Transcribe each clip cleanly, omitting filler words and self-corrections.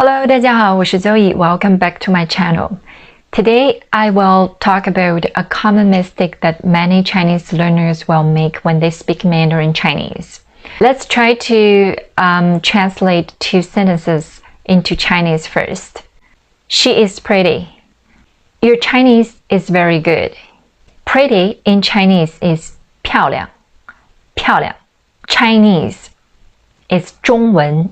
Hello， 大家好，我是 Zoe. Welcome back to my channel. Today, I will talk about a common mistake that many Chinese learners will make when they speak Mandarin Chinese. Let's try to translate two sentences into Chinese first. She is pretty. Your Chinese is very good. Pretty in Chinese is 漂亮，漂亮。Chinese is 中文，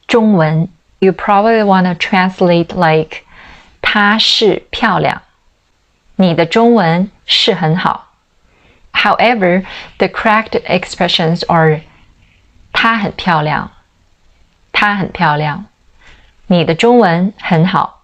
中文。You probably want to translate like 她是漂亮，你的中文是很好。However, the correct expressions are 她很漂亮，她很漂亮，你的中文很好，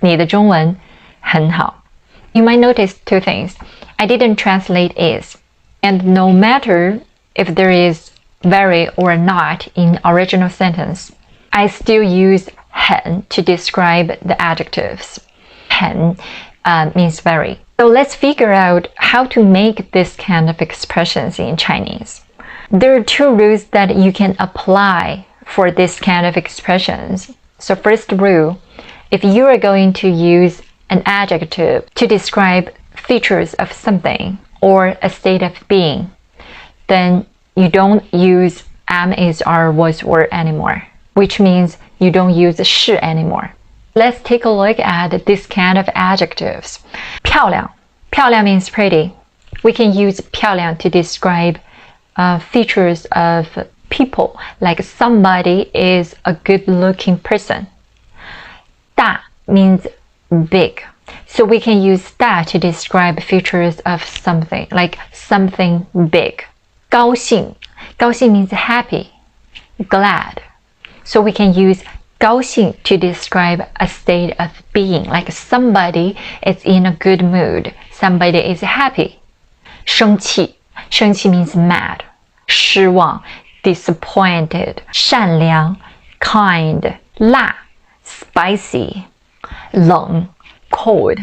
你的中文很好。You might notice two things. I didn't translate is, and no matter if there is very or not in original sentence, I still use 很 to describe the adjectives. 很 means very. So let's figure out how to make this kind of expressions in Chinese. There are two rules that you can apply for this kind of expressions. So first rule, if you are going to use an adjective to describe features of something or a state of being, then you don't use am, is, are, was, were anymore, which means you don't use 是 anymore. Let's take a look at this kind of adjectives. 漂亮，漂亮 means pretty. We can use 漂亮 to describe features of people, like somebody is a good-looking person. 大 means big. So we can use 大 to describe features of something, like something big. 高兴，高兴 means happy, glad. So we can use 高兴 to describe a state of being, like somebody is in a good mood, somebody is happy. 生气，生气 means mad. 失望 disappointed. 善良 kind. 辣 spicy. 冷 cold.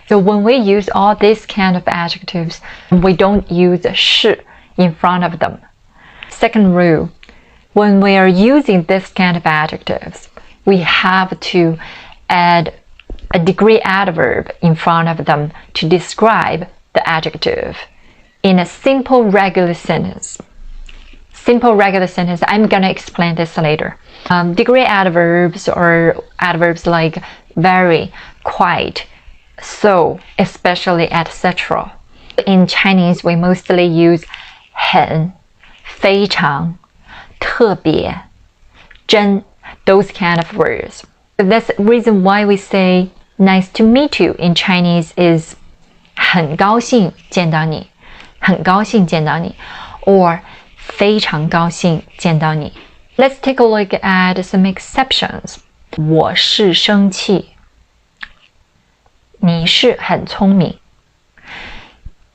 So when we use all these kind of adjectives, we don't use 是 in front of them. Second rule, when we are using this kind of adjectives, we have to add a degree adverb in front of them to describe the adjective in a simple regular sentence. Simple regular sentence, I'm gonna explain this later. Degree adverbs or adverbs like very, quite, so, especially, etc. In Chinese, we mostly use 很, 非常, 特别, 真, those kind of words. That's the reason why we say nice to meet you in Chinese is 很高兴见到你，很高兴见到你 or 非常高兴见到你。Let's take a look at some exceptions. 我是生气，你是很聪明。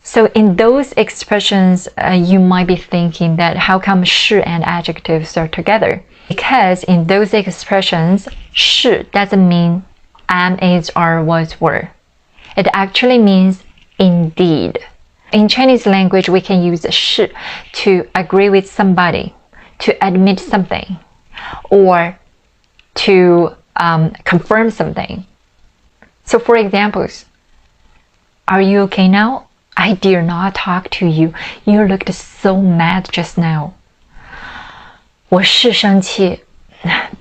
So in those expressions, you might be thinking that how come 是 and adjectives are together? Because in those expressions, 是 doesn't mean am, is, are, was, were. It actually means indeed. In Chinese language, we can use 是 to agree with somebody, to admit something, or to confirm something. So for examples, are you okay now? I dare not talk to you. You looked so mad just now. 我是生气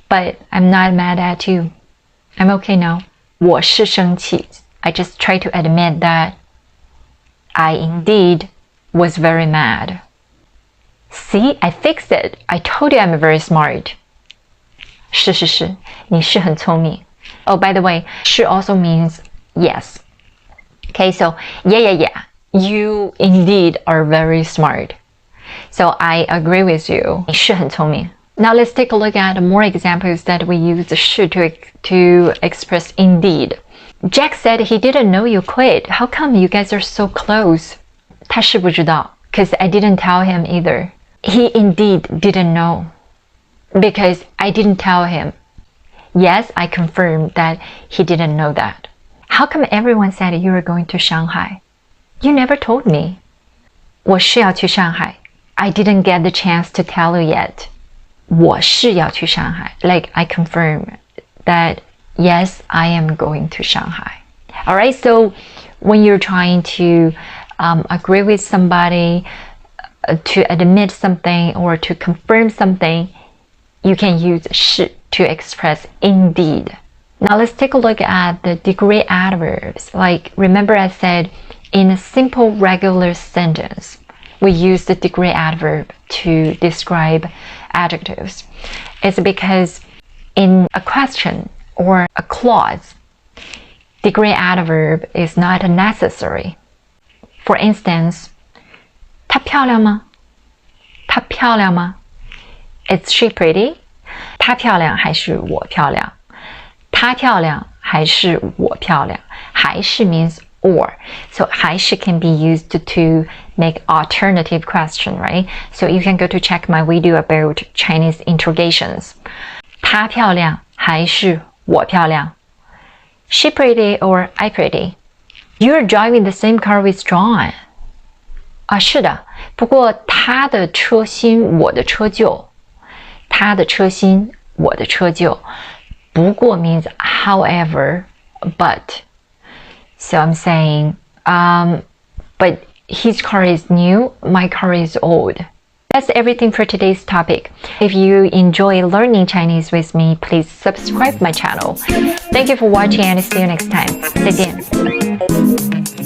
but I'm not mad at you. I'm okay now. 我是生气 I just try to admit that I indeed was very mad. See, I fixed it. I told you I'm very smart. 是是是，你是很聪明。Oh, by the way, 是 also means yes. Okay, so yeah. You indeed are very smart. So I agree with you. 你是很聪明。Now let's take a look at more examples that we use 是 to express indeed. Jack said he didn't know you quit. How come you guys are so close? 他是不知道 because I didn't tell him either. He indeed didn't know because I didn't tell him. Yes, I confirmed that he didn't know that. How come everyone said you were going to Shanghai? You never told me. 我是要去上海 I didn't get the chance to tell you yet. 我是要去上海 like I confirm that yes, I am going to Shanghai. Alright, so when you're trying to agree with somebody, to admit something or to confirm something, you can use 是 to express indeed. Now let's take a look at the degree adverbs. Like, remember I said in a simple regular sentence, we use the degree adverb to describe adjectives. It's because in a question or a clause, degree adverb is not necessary. For instance, 她漂亮吗？她漂亮吗？ Is she pretty? 她漂亮还是我漂亮？她漂亮还是我漂亮？还是 means or. So 还是 can be used to make alternative question, right? So you can go to check my video about Chinese interrogations. 她漂亮还是我漂亮？ She pretty or I pretty? You're driving the same car with John. 啊，是的，不过他的车新，我的车旧。他的车新，我的车旧。不过 means however, but. So I'm saying, but his car is new, my car is old. That's everything for today's topic. If you enjoy learning Chinese with me, please subscribe my channel. Thank you for watching and see you next time. 再见。